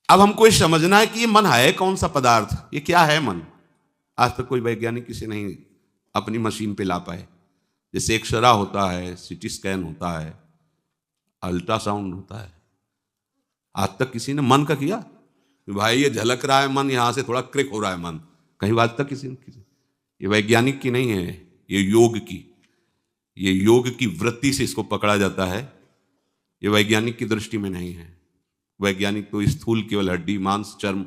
अब हमको ये समझना है कि ये मन है कौन सा पदार्थ, ये क्या है मन। आज तक कोई वैज्ञानिक इसे नहीं अपनी मशीन पे ला पाए। जैसे एक्सरा होता है, सीटी स्कैन होता है, अल्ट्रासाउंड होता है, आज तक किसी ने मन का किया भाई ये झलक रहा है मन, यहां से थोड़ा क्रिक हो रहा है मन, कहीं आज तक किसी ने ये वैज्ञानिक की नहीं है, ये योग की, ये योग की वृत्ति से इसको पकड़ा जाता है। ये वैज्ञानिक की दृष्टि में नहीं है। वैज्ञानिक तो स्थूल केवल हड्डी मांस चर्म,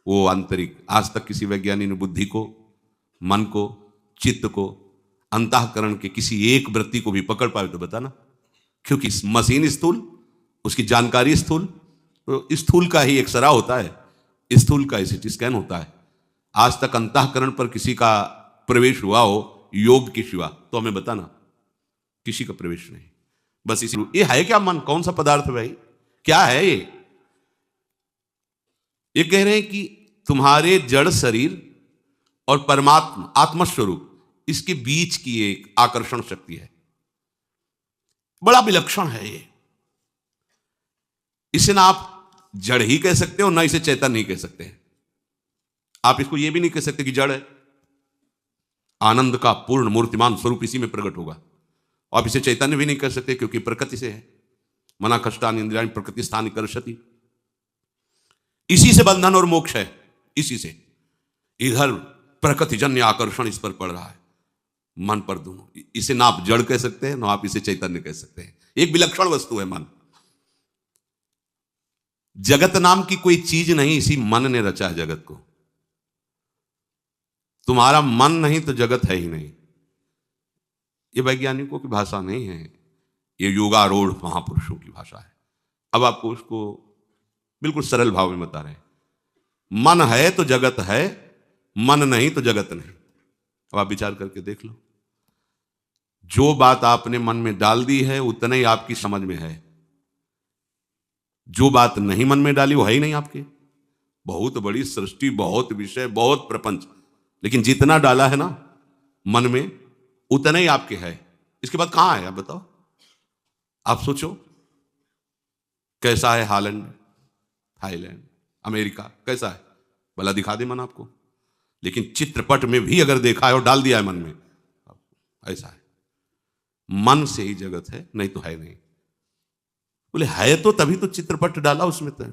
वो आंतरिक। आज तक किसी वैज्ञानिक ने बुद्धि को, मन को, चित्त को, अंतःकरण के किसी एक वृत्ति को भी पकड़ पाए तो बताना। क्योंकि मशीन स्थूल, उसकी जानकारी स्थूल, तो स्थूल का ही एक्सरा होता है, स्थूल का ही सीटी स्कैन होता है। आज तक अंतःकरण पर किसी का प्रवेश हुआ हो योग के सिवा तो हमें बताना, किसी का प्रवेश नहीं। बस इसी ये है क्या मन, कौन सा पदार्थ है भाई, क्या है ये? ये कह रहे हैं कि तुम्हारे जड़ शरीर और परमात्मा आत्मस्वरूप, इसके बीच की एक आकर्षण शक्ति है, बड़ा विलक्षण है ये। इसे ना आप जड़ ही कह सकते हो, ना इसे चैतन्य ही कह सकते हैं। आप इसको ये भी नहीं कह सकते कि जड़ है। आनंद का पूर्ण मूर्तिमान स्वरूप इसी में प्रकट होगा। आप इसे चैतन्य भी नहीं कह सकते क्योंकि प्रकृति से है। मना कष्टानि इंद्रियाणि प्रकृति स्थानि कर्षति। इसी से बंधन और मोक्ष है, इसी से। इधर प्रकृतिजन्य आकर्षण इस पर पड़ रहा है, मन पर दोनों। इसे ना आप जड़ कह सकते हैं, ना आप इसे चैतन्य कह सकते हैं। एक विलक्षण वस्तु है मन। जगत नाम की कोई चीज नहीं, इसी मन ने रचा है जगत को। तुम्हारा मन नहीं तो जगत है ही नहीं। ये वैज्ञानिकों की भाषा नहीं है, ये योगारूढ़ महापुरुषों की भाषा है। अब आपको उसको बिल्कुल सरल भाव में बता रहे हैं। मन है तो जगत है, मन नहीं तो जगत नहीं। अब आप विचार करके देख लो, जो बात आपने मन में डाल दी है उतना ही आपकी समझ में है। जो बात नहीं मन में डाली वो है ही नहीं आपके। बहुत बड़ी सृष्टि, बहुत विषय, बहुत प्रपंच, लेकिन जितना डाला है ना मन में उतना ही आपके है। इसके बाद कहां है आप बताओ? आप सोचो, कैसा है हालैंड, थाईलैंड, अमेरिका, कैसा है भला दिखा दे मन आपको। लेकिन चित्रपट में भी अगर देखा है और डाल दिया है मन में, ऐसा है। मन से ही जगत है, नहीं तो है नहीं। बोले है तो तभी तो चित्रपट डाला उसमें तो।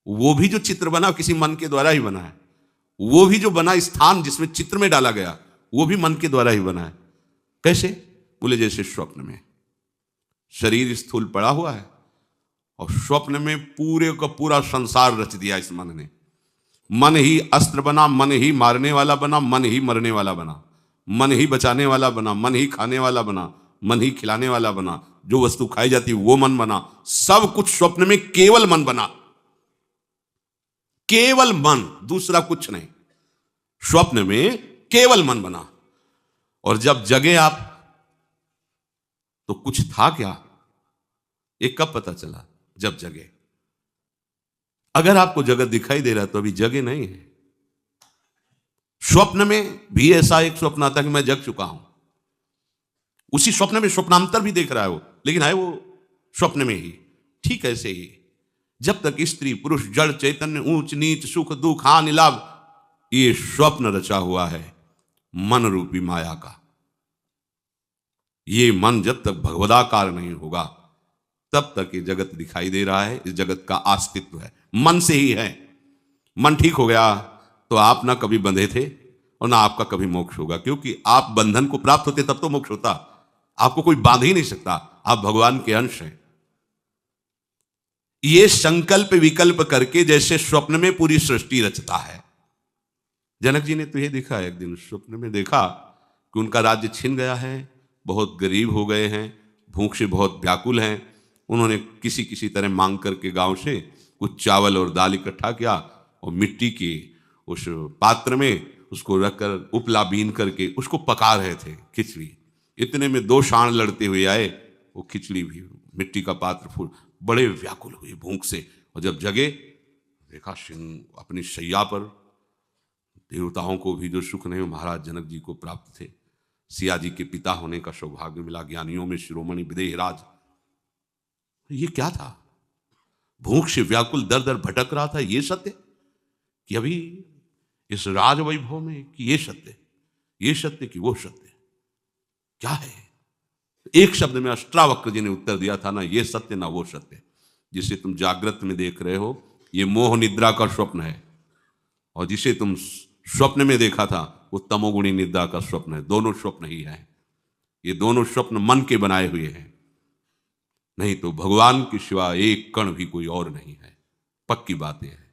वो भी जो चित्र बना किसी मन के द्वारा ही बना है। वो भी जो बना स्थान जिसमें चित्र में डाला गया, वो भी मन के द्वारा ही बना है। कैसे? बोले जैसे स्वप्न में शरीर स्थूल पड़ा हुआ है और स्वप्न में पूरे का पूरा संसार रच दिया इस मन ने। मन ही अस्त्र बना, मन ही मारने वाला बना, मन ही मरने वाला बना, मन ही बचाने वाला बना, मन ही खाने वाला बना, मन ही खिलाने वाला बना। जो वस्तु खाई जाती वो मन बना। सब कुछ स्वप्न में केवल मन बना, केवल मन, दूसरा कुछ नहीं। स्वप्न में केवल मन बना। और जब जगे आप तो कुछ था क्या? ये कब पता चला? जब जगे। अगर आपको जगत दिखाई दे रहा है तो अभी जगे नहीं है। स्वप्न में भी ऐसा एक स्वप्न आता कि मैं जग चुका हूं। उसी स्वप्न में स्वप्नांतर भी देख रहा है वो, लेकिन है वो स्वप्न में ही। ठीक ऐसे ही जब तक स्त्री पुरुष जड़ चैतन्य ऊंच नीच सुख दुख हानि लाभ, ये स्वप्न रचा हुआ है मन रूपी माया का। ये मन जब तक भगवदाकार नहीं होगा तब तक ये जगत दिखाई दे रहा है। इस जगत का अस्तित्व है मन से ही है। मन ठीक हो गया तो आप ना कभी बंधे थे और ना आपका कभी मोक्ष होगा, क्योंकि आप बंधन को प्राप्त होते तब तो मोक्ष होता। आपको कोई बांध ही नहीं सकता, आप भगवान के अंश हैं। ये संकल्प विकल्प करके जैसे स्वप्न में पूरी सृष्टि रचता है। जनक जी ने तो ये देखा, एक दिन स्वप्न में देखा कि उनका राज्य छिन गया है, बहुत गरीब हो गए हैं, भूख से बहुत व्याकुल हैं। उन्होंने किसी किसी तरह मांग करके गांव से कुछ चावल और दाल इकट्ठा किया और मिट्टी के उस पात्र में उसको रखकर उपला बीन करके उसको पका रहे थे, खिचड़ी। इतने में 2 सांड लड़ते हुए आए, वो खिचड़ी भी मिट्टी का पात्र फूल, बड़े व्याकुल हुए भूख से। और जब जगे देखा सिंह अपनी शैया पर। देवताओं को भी जो सुख नहीं महाराज जनक जी को प्राप्त थे। सिया जी के पिता होने का सौभाग्य मिला, ज्ञानियों में शिरोमणि विदेहराज। ये क्या था? भूख से व्याकुल दर दर भटक रहा था, ये सत्य कि अभी इस राज वैभव में, कि ये सत्य, ये सत्य कि वो सत्य, क्या है? एक शब्द में अष्टावक्र जी ने उत्तर दिया था, ना ये सत्य ना वो सत्य। जिसे तुम जागृत में देख रहे हो ये मोह निद्रा का स्वप्न है, और जिसे तुम स्वप्न में देखा था वो तमोगुणी निद्रा का स्वप्न है। दोनों स्वप्न ही है, ये दोनों स्वप्न मन के बनाए हुए हैं, नहीं तो भगवान के सिवा एक कण भी कोई और नहीं है। पक्की बात यह है,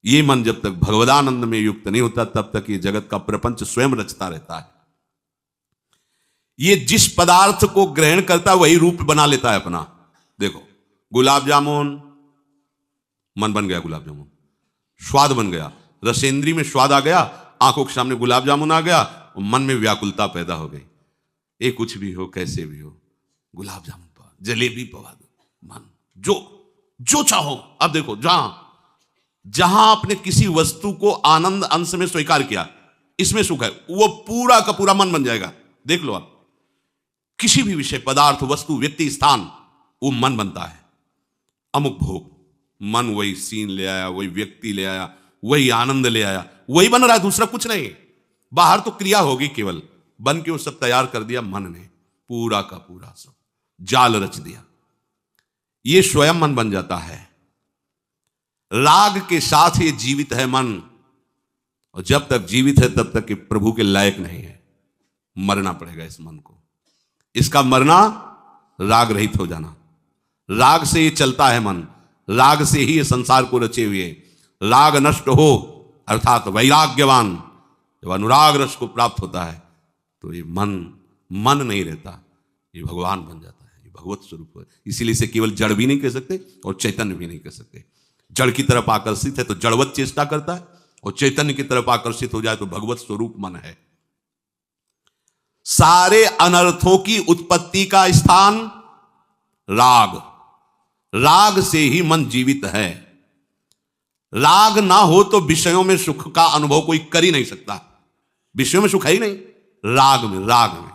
ये मन जब तक भगवदानंद में युक्त नहीं होता तब तक ये जगत का प्रपंच स्वयं रचता रहता है। ये जिस पदार्थ को ग्रहण करता है वही रूप बना लेता है अपना। देखो गुलाब जामुन, मन बन गया गुलाब जामुन, स्वाद बन गया, रसेंद्री में स्वाद आ गया, आंखों के सामने गुलाब जामुन आ गया, और मन में व्याकुलता पैदा हो गई। ये कुछ भी हो, कैसे भी हो, गुलाब जामुन पवा, जलेबी पवा दो, मन जो जो चाहो। अब देखो जहां आपने किसी वस्तु को आनंद अंश में स्वीकार किया, इसमें सुख है, वो पूरा का पूरा मन बन जाएगा। देख लो आप, किसी भी विषय, पदार्थ, वस्तु, व्यक्ति, स्थान, वो मन बनता है। अमुक भोग, मन वही सीन ले आया, वही व्यक्ति ले आया, वही आनंद ले आया, वही बन रहा है, दूसरा कुछ नहीं। बाहर तो क्रिया होगी केवल, बन के वो सब तैयार कर दिया मन ने, पूरा का पूरा सब जाल रच दिया। ये स्वयं मन बन जाता है। राग के साथ ये जीवित है मन, और जब तक जीवित है तब तक ये प्रभु के लायक नहीं है। मरना पड़ेगा इस मन को। इसका मरना राग रहित हो जाना। राग से ये चलता है मन, राग से ही ये संसार को रचे हुए। राग नष्ट हो अर्थात वैराग्यवान, जब अनुराग रस को प्राप्त होता है तो ये मन नहीं रहता, ये भगवान बन जाता है, ये भगवत स्वरूप है। इसीलिए इसे केवल जड़ भी नहीं कह सकते और चैतन्य भी नहीं कह सकते। जड़ की तरफ आकर्षित है तो जड़वत चेष्टा करता है, और चैतन्य की तरफ आकर्षित हो जाए तो भगवत स्वरूप मन है। सारे अनर्थों की उत्पत्ति का स्थान राग, राग से ही मन जीवित है। राग ना हो तो विषयों में सुख का अनुभव कोई कर ही नहीं सकता। विषयों में सुख है ही नहीं, राग में।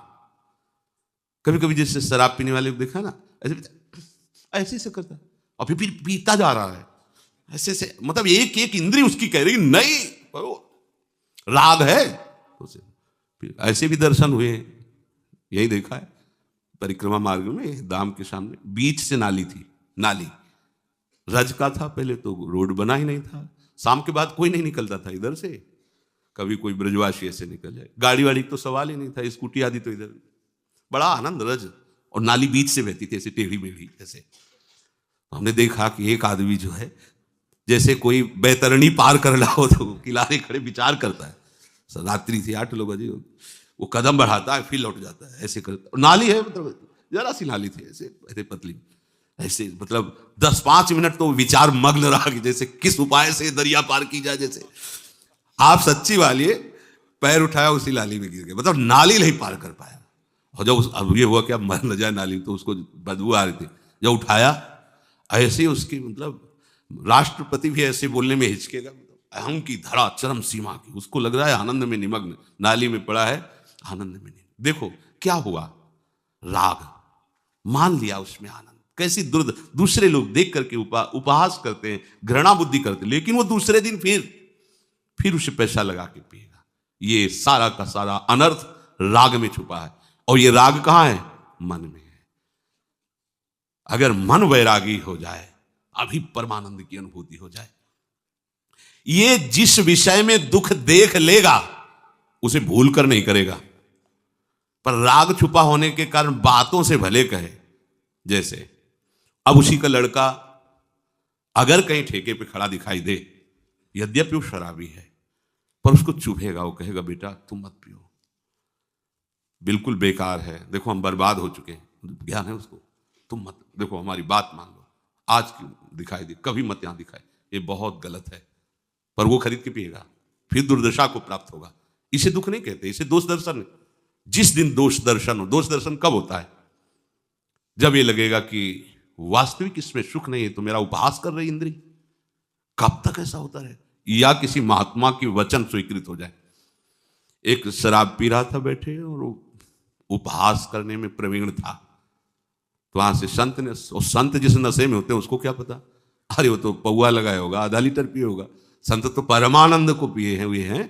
कभी कभी जैसे शराब पीने वाले को देखा ना, ऐसे से करता और फिर पीता जा रहा है, ऐसे से, मतलब एक एक इंद्रिय उसकी कह रही नहीं, राग है। ऐसे भी दर्शन हुए, यही देखा है परिक्रमा मार्ग में, धाम के सामने बीच से नाली थी, नाली रज का था, पहले तो रोड बना ही नहीं था, शाम के बाद कोई नहीं निकलता था इधर से, कभी कोई ब्रजवासी ऐसे निकल जाए, गाड़ी वाड़ी तो सवाल ही नहीं था, स्कूटी आदि तो इधर, बड़ा आनंद रज, और नाली बीच से बहती थी ऐसे टेढ़ी मेढ़ी ऐसे। हमने देखा कि एक आदमी जो है जैसे कोई बैतरणी पार कर रहा हो तो किनारे खड़े विचार करता है, रात्रि थी 8 बजे, वो कदम बढ़ाता है फिर लौट जाता है, ऐसे करता। नाली है, मतलब जरा सी नाली थी, ऐसे ऐसे पतली, ऐसे मतलब 10-5 मिनट तो विचार मग्न रहा कि जैसे किस उपाय से दरिया पार की जाए। जैसे आप सच्ची वाली, पैर उठाया उसी नाली में गिर गए, मतलब नाली नहीं पार कर पाया। और जब अब ये हुआ कि अब मर न जाए नाली, तो उसको बदबू आ रही थी, जब उठाया ऐसे उसकी, मतलब राष्ट्रपति भी ऐसे बोलने में हिचकेगा, अहम की धरा चरम सीमा की, उसको लग रहा है आनंद में निमग्न, नाली में पड़ा है आनंद में नहीं। देखो क्या हुआ, राग मान लिया उसमें आनंद। कैसी दूसरे लोग देख करके उपहास करते हैं, घृणा बुद्धि करते हैं, लेकिन वो दूसरे दिन फिर उसे पैसा लगा के पिएगा। ये सारा का सारा अनर्थ राग में छुपा है, और ये राग कहां है? मन में है। अगर मन वैरागी हो जाए, अभी परमानंद की अनुभूति हो जाए, ये जिस विषय में दुख देख लेगा उसे भूल कर नहीं करेगा, पर राग छुपा होने के कारण बातों से भले कहे। जैसे अब उसी का लड़का अगर कहीं ठेके पे खड़ा दिखाई दे, यद्यपि वो शराबी है, पर उसको चुभेगा, वो कहेगा बेटा तुम मत पियो, बिल्कुल बेकार है, देखो हम बर्बाद हो चुके हैं, ज्ञान है उसको, तुम मत, देखो हमारी बात मान लो, आज क्यों दिखाई दे, कभी मत यहां दिखाए, ये बहुत गलत है, पर वो खरीद के पिएगा, फिर दुर्दशा को प्राप्त होगा। इसे दुख नहीं कहते, इसे दोष दर्शन। जिस दिन दोष दर्शन हो, दोष दर्शन कब होता है? जब ये लगेगा कि वास्तविक इसमें सुख नहीं है, तो मेरा उपहास कर रही इंद्री, कब तक ऐसा होता रहे, या किसी महात्मा की वचन स्वीकृत हो जाए। एक शराब पी रहा था बैठे, और उपहास करने में प्रवीण था, तो वहां से संत ने, और संत जिस नशे में होते हैं उसको क्या पता, अरे वो तो पौआ लगाया होगा, आधा लीटर पिए होगा। संत तो परमानंद को पिए हुए हैं।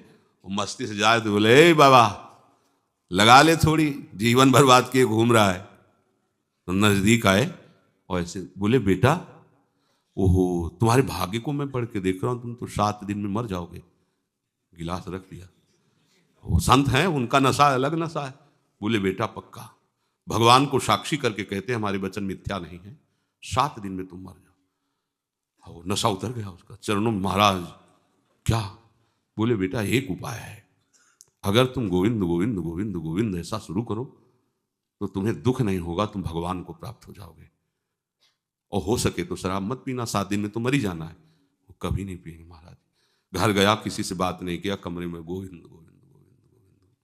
वो मस्ती से जाए तो बोले, ए बाबा लगा ले थोड़ी, जीवन बर्बाद किए घूम रहा है। तो नजदीक आए और ऐसे बोले, बेटा ओहो तुम्हारे भाग्य को मैं पढ़ के देख रहा हूं, तुम तो 7 दिन में मर जाओगे। गिलास रख दिया। वो संत हैं, उनका नशा अलग नशा है। बोले, बेटा पक्का भगवान को साक्षी करके कहते हैं हमारे वचन मिथ्या नहीं है, 7 दिन में तुम मर जाओ। वो नशा उतर गया उसका, चरणों में, महाराज क्या? बोले, बेटा एक उपाय है, अगर तुम गोविंद गोविंद गोविंद गोविंद ऐसा शुरू करो तो तुम्हें दुख नहीं होगा, तुम भगवान को प्राप्त हो जाओगे। और हो सके तो शराब मत पीना, 7 दिन में तो मर ही जाना है। वो कभी नहीं पिएंगे महाराज। घर गया, किसी से बात नहीं किया, कमरे में गोविंद गोविंद गोविंद गोविंद,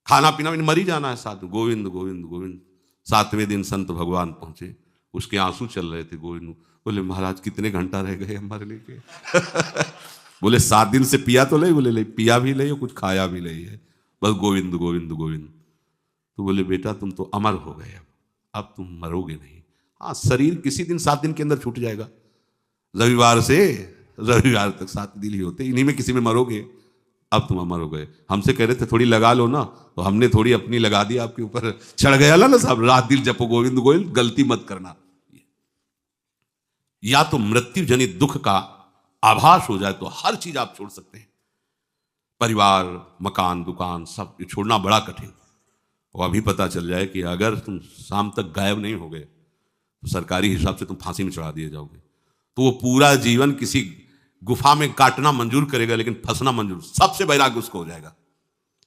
खाना पीना भी मर ही जाना है, साथ गोविंद गोविंद गोविंद। 7वें दिन संत भगवान पहुंचे, उसके आंसू चल रहे थे। गोविंद बोले, महाराज कितने घंटा रह गए हमारे लेके? बोले 7 दिन से पिया तो नहीं? बोले ले, पिया भी नहीं, कुछ खाया भी नहीं है, बस गोविंद गोविंद गोविंद। तो बोले, बेटा तुम तो अमर हो गए, अब तुम मरोगे नहीं। हाँ, शरीर किसी दिन 7 दिन के अंदर छूट जाएगा, रविवार से रविवार तक 7 दिन ही होते, इन्हीं में किसी में मरोगे। अब तुम अमर हो गए। हमसे कह रहे थे थोड़ी लगा लो ना, तो हमने थोड़ी अपनी लगा दी, आपके ऊपर चढ़ गया ना साहब, रात दिन जपो गोविंद गोविंद, गलती मत करना। या तो मृत्यु जनित दुख का आभास हो जाए तो हर चीज आप छोड़ सकते हैं, परिवार मकान दुकान सब छोड़ना बड़ा कठिन। और अभी पता चल जाए कि अगर तुम शाम तक गायब नहीं हो गए तो सरकारी हिसाब से तुम फांसी में चढ़ा दिए जाओगे। तो वो पूरा जीवन किसी गुफा में काटना मंजूर करेगा, लेकिन फंसना मंजूर, सबसे वैराग्य उसको हो जाएगा।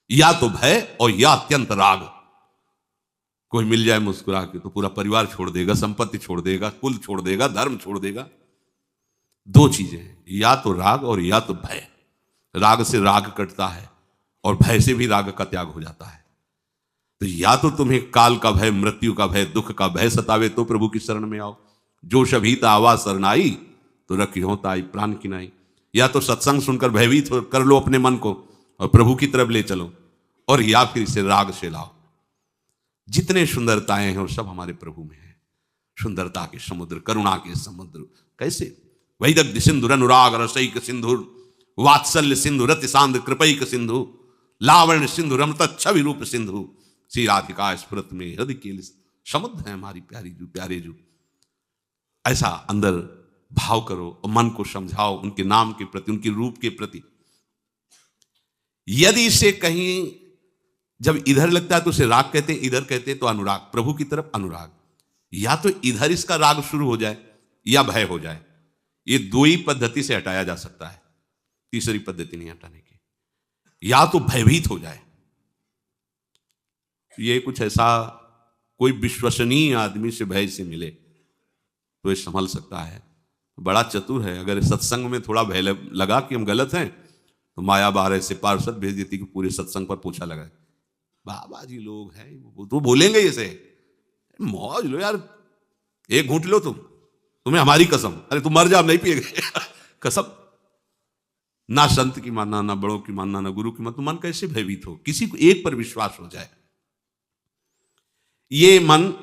या तो भय और या अत्यंत राग। कोई मिल जाए मुस्कुरा के तो पूरा परिवार छोड़ देगा, संपत्ति छोड़ देगा, कुल छोड़ देगा, धर्म छोड़ देगा। 2 चीजें हैं, या तो राग और या तो भय। राग से राग कटता है और भय से भी राग का त्याग हो जाता है। तो या तो तुम्हें काल का भय, मृत्यु का भय, दुख का भय सतावे तो प्रभु की शरण में आओ। जो शभीता आवा शरणाई तो रखियो ताई प्राण की नाई। या तो सत्संग सुनकर भयभीत कर लो अपने मन को और प्रभु की तरफ ले चलो, और या फिर इसे राग से लाओ। जितने सुंदरताएं हैं वो सब हमारे प्रभु में है। सुंदरता के समुद्र, करुणा के समुद्र। कैसे? वैदग्ध्य सिंधुर अनुराग रसैक सिंधुर, वात्सल्य सिंधु रति सांद्र कृपैक सिंधु, लावण्य सिंधु रमत छवि रूप सिंधु, श्री राधिका स्फुरत में हृदय के समुद्र है हमारी प्यारी जू प्यारे जू। ऐसा अंदर भाव करो और मन को समझाओ उनके नाम के प्रति, उनके रूप के प्रति। यदि इसे कहीं जब इधर लगता है तो उसे राग कहते हैं, इधर कहते हैं तो अनुराग, प्रभु की तरफ अनुराग। या तो इधर इसका राग शुरू हो जाए या भय हो जाए। ये 2 ही पद्धति से हटाया जा सकता है, तीसरी पद्धति नहीं हटाने की। या तो भयभीत हो जाए, ये कुछ ऐसा कोई विश्वसनीय आदमी से भय से मिले तो ये संभल सकता है, बड़ा चतुर है। अगर सत्संग में थोड़ा भय लगा कि हम गलत हैं तो माया 12 से पार्षद भेज देती कि पूरे सत्संग पर पूछा लगाए, बाबा जी लोग हैं वो तो बोलेंगे इसे, मौज लो यार, एक घूंट लो तुम्हें हमारी कसम, अरे तुम मर जाओ नहीं पिएगे कसम। ना संत की मानना, ना बड़ों की मानना, ना गुरु की मानना, तो मन कैसे भयभीत हो? किसी को एक पर विश्वास हो जाए। ये मन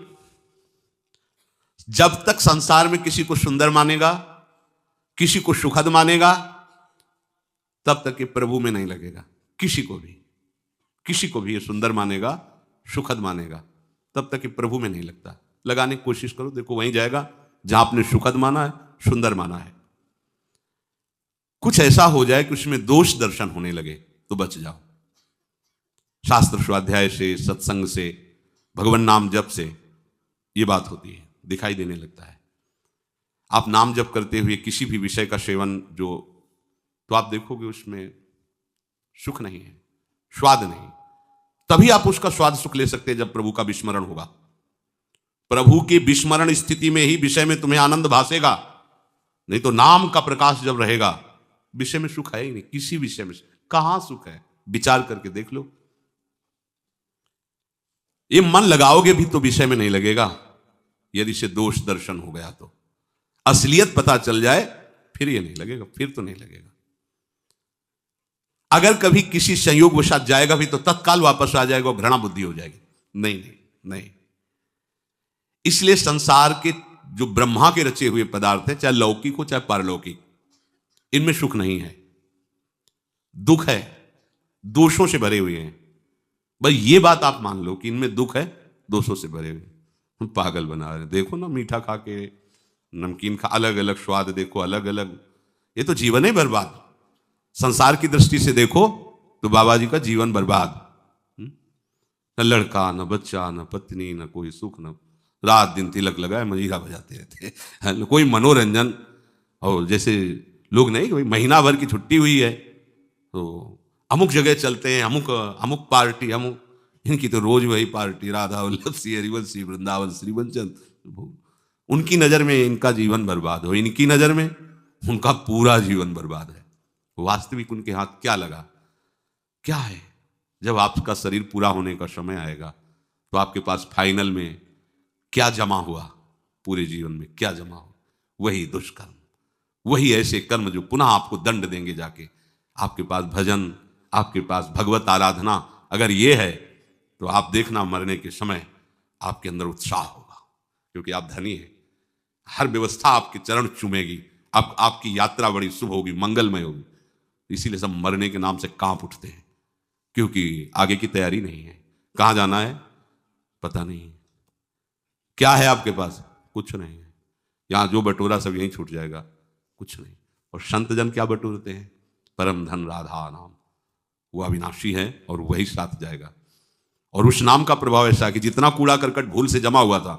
जब तक संसार में किसी को सुंदर मानेगा, किसी को सुखद मानेगा, तब तक ये प्रभु में नहीं लगेगा। किसी को भी ये सुंदर मानेगा, सुखद मानेगा, तब तक ये प्रभु में नहीं लगता। लगाने की कोशिश करो, देखो वहीं जाएगा जहां आपने सुखद माना है, सुंदर माना है। कुछ ऐसा हो जाए कि उसमें दोष दर्शन होने लगे तो बच जाओ। शास्त्र स्वाध्याय से, सत्संग से, भगवान नाम जप से ये बात होती है, दिखाई देने लगता है। आप नाम जप करते हुए किसी भी विषय का सेवन तो आप देखोगे उसमें सुख नहीं है, स्वाद नहीं। तभी आप उसका स्वाद सुख ले सकते हैं जब प्रभु का विस्मरण होगा। प्रभु के विस्मरण स्थिति में ही विषय में तुम्हें आनंद भासेगा, नहीं तो नाम का प्रकाश जब रहेगा विषय में सुख है ही नहीं। किसी विषय में कहां सुख है? विचार करके देख लो। ये मन लगाओगे भी तो विषय में नहीं लगेगा। यदि से दोष दर्शन हो गया तो, असलियत पता चल जाए फिर ये नहीं लगेगा, फिर तो नहीं लगेगा। अगर कभी किसी संयोग वशात जाएगा भी तो तत्काल वापस आ जाएगा और घृणा बुद्धि हो जाएगी। नहीं नहीं नहीं। इसलिए संसार के जो ब्रह्मा के रचे हुए पदार्थ है, चाहे लौकिक हो चाहे पारलौकिक, इनमें सुख नहीं है, दुख है, दोषों से भरे हुए हैं। भाई ये बात आप मान लो कि इनमें दुख है, दोषों से भरे हुए। हम पागल बना रहे, देखो ना मीठा खा के, नमकीन खा, अलग अलग स्वाद देखो, अलग अलग, ये तो जीवन है बर्बाद। संसार की दृष्टि से देखो तो बाबा जी का जीवन बर्बाद। न लड़का, न बच्चा, न पत्नी, न कोई सुख, न रात दिन तिलक लगाए मजीरा बजाते रहते, कोई मनोरंजन। और जैसे लोग नहीं, कोई महीना भर की छुट्टी हुई है तो अमुक जगह चलते हैं, अमुक अमुक पार्टी, अमुक, इनकी तो रोज वही पार्टी, राधा वल्लभ श्री हरिवंश वृंदावन श्री वंचन। उनकी नजर में इनका जीवन बर्बाद हो, इनकी नजर में उनका पूरा जीवन बर्बाद है। वास्तविक उनके हाथ क्या लगा, क्या है? जब आपका शरीर पूरा होने का समय आएगा तो आपके पास फाइनल में क्या जमा हुआ, पूरे जीवन में क्या जमा हुआ? वही दुष्कर्म, वही ऐसे कर्म जो पुनः आपको दंड देंगे जाके। आपके पास भजन, आपके पास भगवत आराधना अगर ये है तो आप देखना मरने के समय आपके अंदर उत्साह होगा, क्योंकि आप धनी हैं। हर व्यवस्था आपके चरण चूमेगी, आपकी यात्रा बड़ी शुभ होगी, मंगलमय होगी। इसीलिए सब मरने के नाम से कांप उठते हैं, क्योंकि आगे की तैयारी नहीं है। कहाँ जाना है पता नहीं, क्या है आपके पास, कुछ नहीं है। यहाँ जो बटोरा सब यहीं छूट जाएगा, कुछ नहीं। और संत जन क्या बटोरते हैं? परम धन राधा नाम, वो अविनाशी है और वही साथ जाएगा। और उस नाम का प्रभाव ऐसा है कि जितना कूड़ा करकट भूल से जमा हुआ था,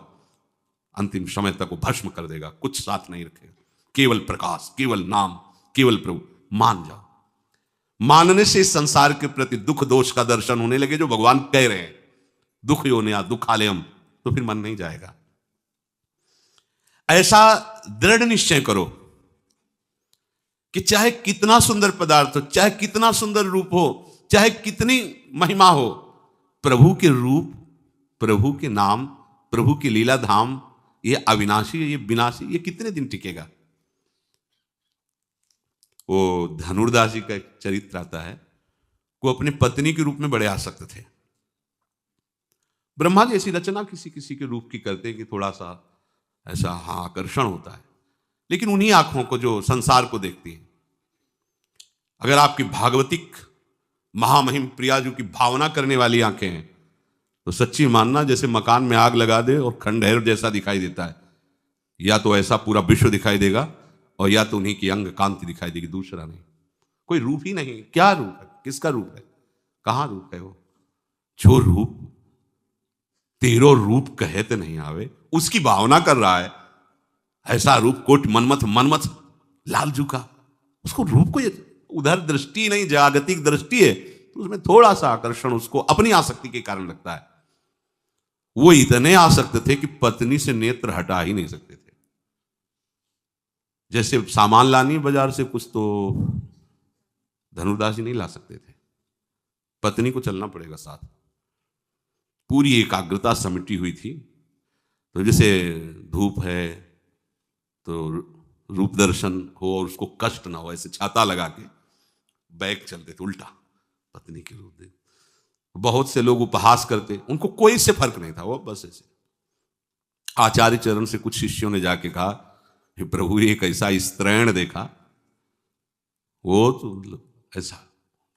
अंतिम समय तक वो भस्म कर देगा, कुछ साथ नहीं रखेगा। केवल प्रकाश, केवल नाम, केवल प्रभु। मान जाओ। मानने से इस संसार के प्रति दुख दोष का दर्शन होने लगे, जो भगवान कह रहे हैं, दुख योनिया दुखालयम, तो फिर मन नहीं जाएगा। ऐसा दृढ़ निश्चय करो कि चाहे कितना सुंदर पदार्थ हो, चाहे कितना सुंदर रूप हो, चाहे कितनी महिमा हो, प्रभु के रूप, प्रभु के नाम, प्रभु की लीला धाम, ये अविनाशी, ये विनाशी, ये कितने दिन टिकेगा? वो धनुर्दास जी का एक चरित्र आता है, वो अपनी पत्नी के रूप में बड़े आसक्त थे। ब्रह्मा जी ऐसी रचना किसी किसी के रूप की करते कि थोड़ा सा ऐसा हाँ आकर्षण होता है, लेकिन उन्हीं आंखों को जो संसार को देखती है। अगर आपकी भागवतिक महामहिम प्रिया जी की भावना करने वाली आंखें हैं तो सच्ची मानना जैसे मकान में आग लगा दे और खंडहर जैसा दिखाई देता है, या तो ऐसा पूरा विश्व दिखाई देगा और या तो उन्हीं की अंग कांति दिखाई देगी, दूसरा नहीं। कोई रूप ही नहीं। क्या रूप है, किसका रूप है, कहां रूप है? वो जो रूप तेरो रूप कहते नहीं आवे, उसकी भावना कर रहा है। ऐसा रूप कोट मनमथ, मनमथ लालजू का, उसको रूप को उधर दृष्टि नहीं, जागतिक दृष्टि है, तो उसमें थोड़ा सा आकर्षण उसको अपनी आसक्ति के कारण लगता है। वो इतने आसक्त थे कि पत्नी से नेत्र हटा ही नहीं सकते थे। जैसे सामान लानी बाजार से कुछ, तो धनुर्दास जी नहीं ला सकते थे, पत्नी को चलना पड़ेगा साथ। पूरी एकाग्रता समिटी हुई थी। तो जैसे धूप है तो रूप दर्शन हो और उसको कष्ट ना हो, ऐसे छाता लगा के बैग चलते थे उल्टा, पत्नी के रूप दे। बहुत से लोग उपहास करते, उनको कोई इससे फर्क नहीं था, वो बस ऐसे। आचार्य चरण से कुछ शिष्यों ने जाके कहा, हे प्रभु एक ऐसा स्त्रैण देखा, वो तो ऐसा,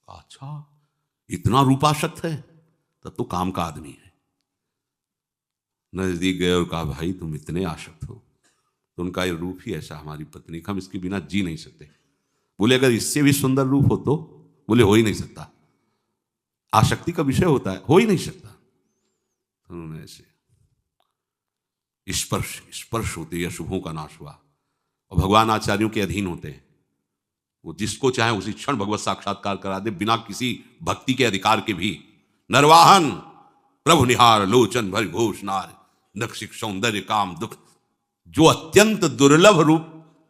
अच्छा इतना रूपाशक्त है, तब तो काम का आदमी है। नजदीक गए और कहा, भाई तुम इतने आसक्त हो, तो उनका ये रूप ही ऐसा, हमारी पत्नी का, हम इसके बिना जी नहीं सकते। बोले अगर इससे भी सुंदर रूप हो तो? बोले हो ही नहीं सकता, आसक्ति का विषय होता है, हो ही नहीं सकता। तो उन्होंने ऐसे स्पर्श होते या शुभों का नाश हुआ, और भगवान आचार्यों के अधीन होते हैं। वो जिसको चाहे उसी क्षण भगवत साक्षात्कार करा दे, बिना किसी भक्ति के अधिकार के भी। नरवाहन प्रभु निहार लोचन भर घोष नार, नक्षिक सौंदर्य काम दुख, जो अत्यंत दुर्लभ रूप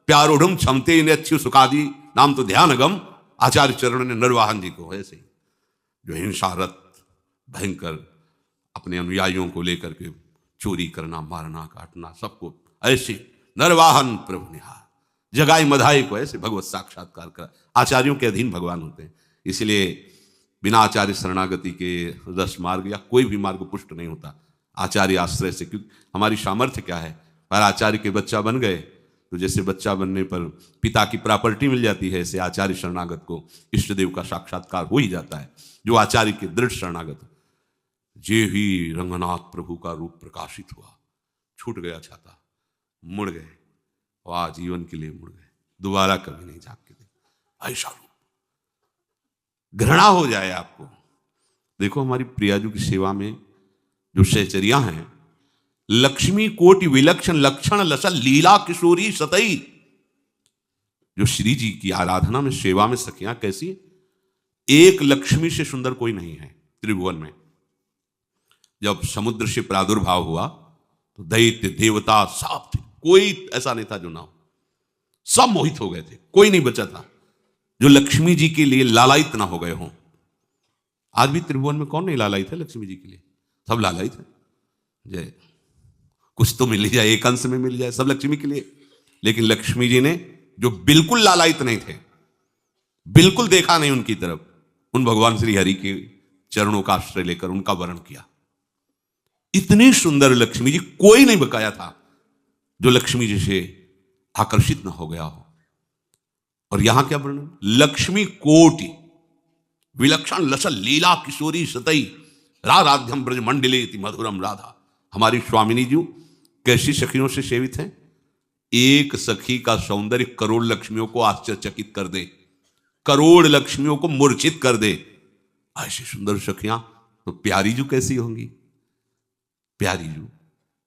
प्यारोढ़ क्षमते अच्छु सुखादि नाम तो ध्यान गम। आचार्य चरण ने नरवाहन जी को ऐसे ही, जो हिंसारत भयंकर अपने अनुयायियों को लेकर के चोरी करना, मारना, काटना, सबको ऐसे नरवाहन प्रभु निहार, जगाई मधाई को ऐसे भगवत साक्षात्कार कर। आचार्यों के अधीन भगवान होते हैं। इसलिए बिना आचार्य शरणागति के रस मार्ग या कोई भी मार्ग पुष्ट नहीं होता, आचार्य आश्रय से। क्योंकि हमारी सामर्थ्य क्या है? और आचार्य के बच्चा बन गए तो जैसे बच्चा बनने पर पिता की प्रॉपर्टी मिल जाती है, ऐसे आचार्य शरणागत को इष्ट देव का साक्षात्कार हो ही जाता है, जो आचार्य के दृढ़ शरणागत। जे ही रंगनाथ प्रभु का रूप प्रकाशित हुआ, छूट गया छाता, मुड़ गए, और जीवन के लिए मुड़ गए, दोबारा कभी नहीं झांक के देखे ऐसा रूप। घृणा हो जाए आपको। देखो हमारी प्रियाजू की सेवा में जो सहचरियां हैं, लक्ष्मी कोटि विलक्षण लक्षण लसल लीला किशोरी सतई, जो श्री जी की आराधना में सेवा में सखियां कैसी, एक लक्ष्मी से सुंदर कोई नहीं है त्रिभुवन में। जब समुद्र से प्रादुर्भाव हुआ तो दैत्य देवता सब थे, कोई ऐसा नहीं था जो ना हो, सब मोहित हो गए थे, कोई नहीं बचा था जो लक्ष्मी जी के लिए लालायित ना हो गए हों। आज भी त्रिभुवन में कौन नहीं लालायित है लक्ष्मी जी के लिए? सब लालायित है। जय कुछ तो मिल जाए, एक अंश में मिल जाए, सब लक्ष्मी के लिए। लेकिन लक्ष्मी जी ने जो बिल्कुल लालायित नहीं थे, बिल्कुल देखा नहीं उनकी तरफ, उन भगवान श्री हरि के चरणों का आश्रय लेकर उनका वर्ण किया। इतनी सुंदर लक्ष्मी जी, कोई नहीं बकाया था जो लक्ष्मी जी से आकर्षित ना हो गया हो। और यहां क्या वर्णन, लक्ष्मी कोटि विलक्षण लसल लीला किशोरी सतई राधाध्यम ब्रज मंडले मधुरम राधा। हमारी स्वामिनी जी कैसी सखियों से सेवित हैं? एक सखी का सौंदर्य करोड़ लक्ष्मियों को आश्चर्यचकित कर दे, करोड़ लक्ष्मियों को मूर्छित कर दे। ऐसी सुंदर सखियां तो प्यारी जू कैसी होंगी? प्यारी जू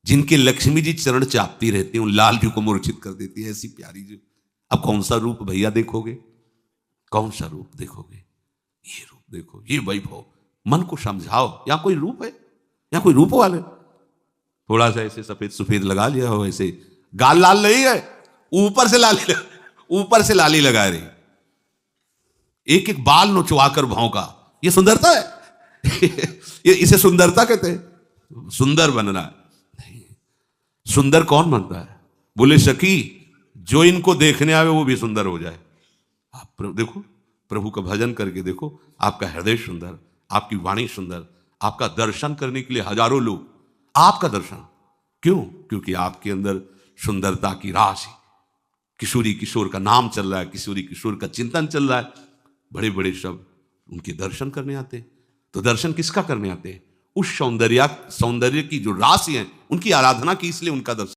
जिनके लक्ष्मी जी चरण चापती रहती हैं, उन लाल जू को मूर्छित कर देती है, ऐसी प्यारी जू। अब कौन सा रूप भैया देखोगे? कौन सा रूप देखोगे? ये रूप देखो, ये वैभव। मन को समझाओ, यहां कोई रूप है? यहां कोई रूप वाले? थोड़ा सा ऐसे सफेद सफेद लगा लिया हो, ऐसे गाल लाल नहीं है, ऊपर से लाली लगा रही, एक एक बाल नोचवाकर भौंका, ये सुंदरता है? ये इसे सुंदरता कहते हैं? सुंदर बनना नहीं। सुंदर कौन बनता है? बोले सखी, जो इनको देखने आवे वो भी सुंदर हो जाए। आप देखो, प्रभु का भजन करके देखो, आपका हृदय सुंदर, आपकी वाणी सुंदर, आपका दर्शन करने के लिए हजारों लोग, आपका दर्शन क्यों? क्योंकि आपके अंदर सुंदरता की राशि, किशोरी किशोर का नाम चल रहा है, किशोरी किशोर का चिंतन चल रहा है। बड़े बड़े शब्द उनके दर्शन करने आते हैं। तो दर्शन किसका करने आते हैं? उस सौंदर्य की जो राशि है उनकी आराधना की, इसलिए उनका दर्शन।